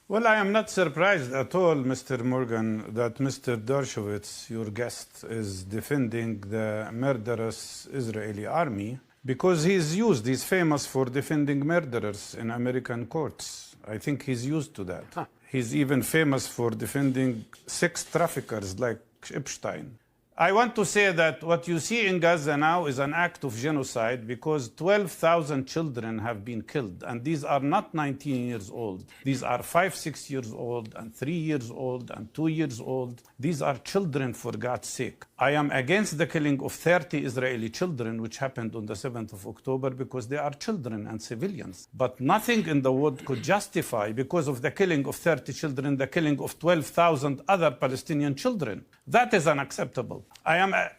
Well, I am not surprised at all, Mr. Morgan, that Mr. Dershowitz, your guest, is defending the murderous Israeli army because he's famous for defending murderers in American courts. I think he's used to that. Huh. He's even famous for defending sex traffickers like Epstein. I want to say that what you see in Gaza now is an act of genocide because 12,000 children have been killed. And these are not 19 years old. These are 5, 6 years old, and 3 years old, and 2 years old. These are children, for God's sake. I am against the killing of 30 Israeli children, which happened on the 7th of October, because they are children and civilians. But nothing in the world could justify, because of the killing of 30 children, the killing of 12,000 other Palestinian children. That is unacceptable.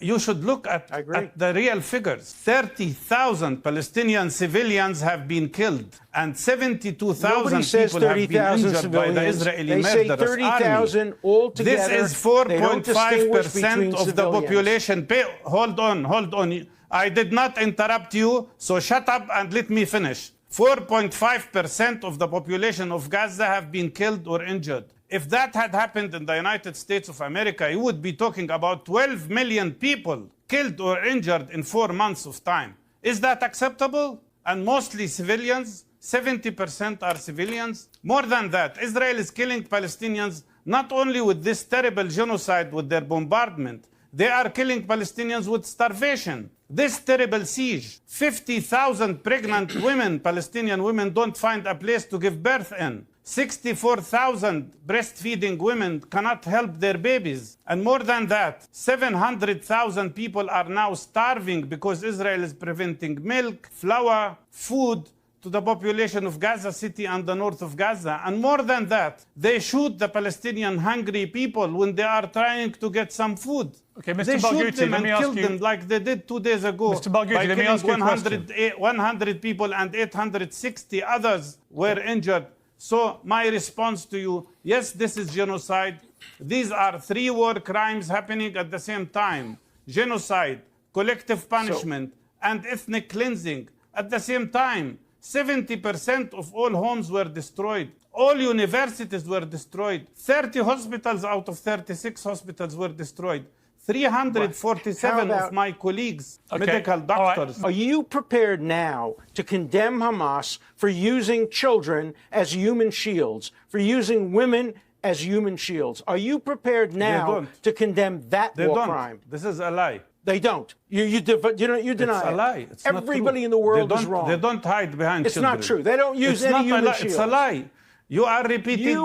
You should look at the real figures. 30,000 Palestinian civilians have been killed, and 72,000 people have been injured by the Israeli murderous army. Altogether. This is 4.5% of the population. Hold on. I did not interrupt you, so shut up and let me finish. 4.5% of the population of Gaza have been killed or injured. If that had happened in the United States of America, you would be talking about 12 million people killed or injured in 4 months of time. Is that acceptable? And mostly civilians? 70% are civilians? More than that, Israel is killing Palestinians not only with this terrible genocide, with their bombardment, they are killing Palestinians with starvation. This terrible siege, 50,000 pregnant women, Palestinian women, don't find a place to give birth in. 64,000 breastfeeding women cannot help their babies. And more than that, 700,000 people are now starving because Israel is preventing milk, flour, food to the population of Gaza City and the north of Gaza. And more than that, they shoot the Palestinian hungry people when they are trying to get some food. Okay, Mr. They Barghouti, shoot them and kill them like they did 2 days ago. Mr. Barghouti, by let me ask you a question. 100 people and 860 others were injured. So my response to you, yes, this is genocide. These are 3 war crimes happening at the same time. Genocide, collective punishment, and ethnic cleansing at the same time. 70% of all homes were destroyed. All universities were destroyed. 30 hospitals out of 36 hospitals were destroyed. 347 of my colleagues, medical doctors. Right. Are you prepared now to condemn Hamas for using children as human shields, for using women as human shields? Are you prepared now to condemn that war crime? This is a lie. They don't. You deny it's a lie. It's everybody in the world is wrong. They don't hide behind it's children. It's not true. They don't use any human shields. It's a lie. You are repeating.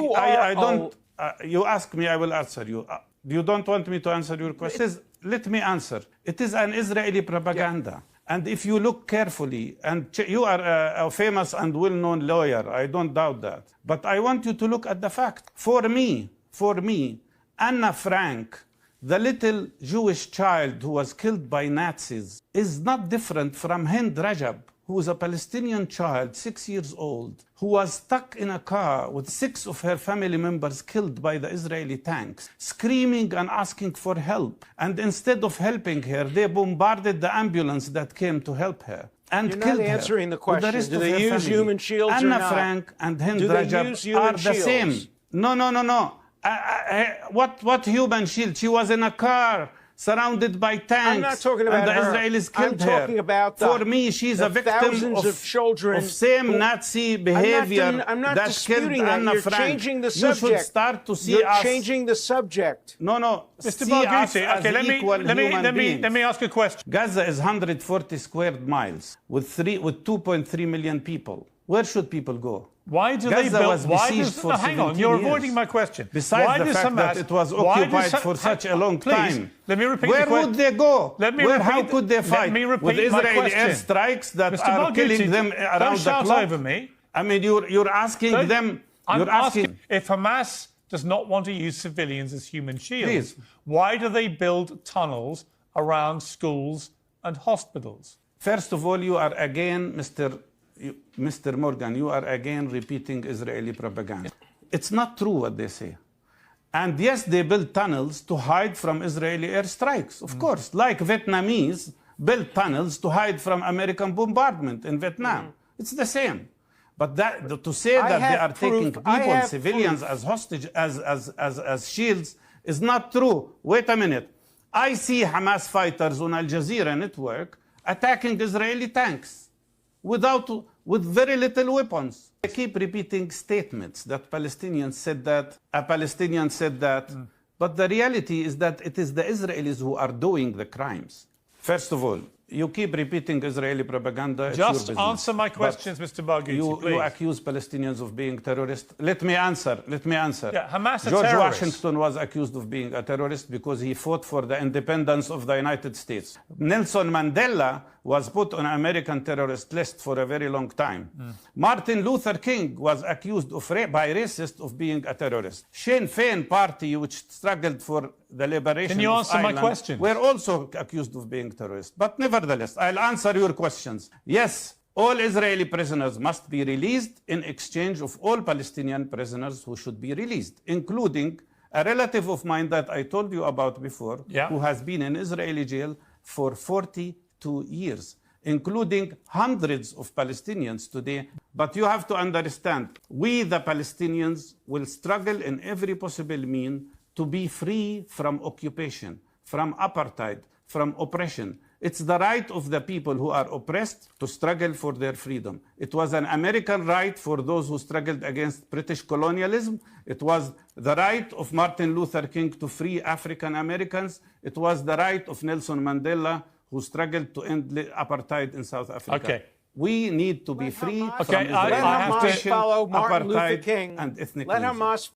You ask me, I will answer you. You don't want me to answer your question? Let me answer. It is an Israeli propaganda. Yeah. And if you look carefully, and you are a famous and well-known lawyer, I don't doubt that. But I want you to look at the fact. For me, Anna Frank, the little Jewish child who was killed by Nazis, is not different from Hind Rajab, who was a Palestinian child, 6 years old, who was stuck in a car with 6 of her family members killed by the Israeli tanks, screaming and asking for help. And instead of helping her, they bombarded the ambulance that came to help her and killed her. You're not answering the question. Do they use human shields or not? Anna Frank and Hind Rajab are the same. No. What human shield? She was in a car surrounded by tanks. I'm not talking about and the her. Israelis killed I'm talking about For me, she's a victim of children of same Nazi behavior I'm not that disputing killed that. Anna You're Frank. changing the subject. You should start to see You're us. changing the subject. No. Mr. See Barghouti, us as equal human beings. Let me ask a question. Gaza is 140 square miles with 2.3 million people. Where should people go? Why do Gaza they build? was besieged for hang on, 17 you're years. avoiding my question. Besides why the fact Hamas, that it was occupied for such a long time. Let me repeat Where the question. would they go? How could they fight? With Israeli airstrikes that are killing them around the clock? Over me. I mean, you're asking them. I'm asking if Hamas does not want to use civilians as human shields, why do they build tunnels around schools and hospitals? First of all, you are again, Mr. Morgan, you are again repeating Israeli propaganda. It's not true what they say. And yes, they built tunnels to hide from Israeli airstrikes, of course, like Vietnamese built tunnels to hide from American bombardment in Vietnam. It's the same. But to say that they are taking people, civilians, as hostage, as shields, is not true. Wait a minute. I see Hamas fighters on Al Jazeera network attacking Israeli tanks with very little weapons. They keep repeating statements that Palestinians said that, a Palestinian said that, but the reality is that it is the Israelis who are doing the crimes. First of all, you keep repeating Israeli propaganda. Just answer my questions, Mr. Barghouti, please. You accuse Palestinians of being terrorists. Let me answer. Yeah, Hamas are George terrorists. Washington was accused of being a terrorist because he fought for the independence of the United States. Nelson Mandela was put on an American terrorist list for a very long time. Martin Luther King was accused by racists of being a terrorist. Sinn Féin party, which struggled for the liberation Can you of answer Ireland, my question? were also accused of being terrorists. But nevertheless, I'll answer your questions. Yes, all Israeli prisoners must be released in exchange of all Palestinian prisoners who should be released, including a relative of mine that I told you about before, who has been in Israeli jail for 42 years, including hundreds of Palestinians today. But you have to understand, we the Palestinians will struggle in every possible means to be free from occupation, from apartheid, from oppression. It's the right of the people who are oppressed to struggle for their freedom. It was an American right for those who struggled against British colonialism. It was the right of Martin Luther King to free African Americans. It was the right of Nelson Mandela, who struggled to end apartheid in South Africa. Okay. We need to be free from Let Hamas follow Martin Luther apartheid King. and ethnic Let cleansing. Hamas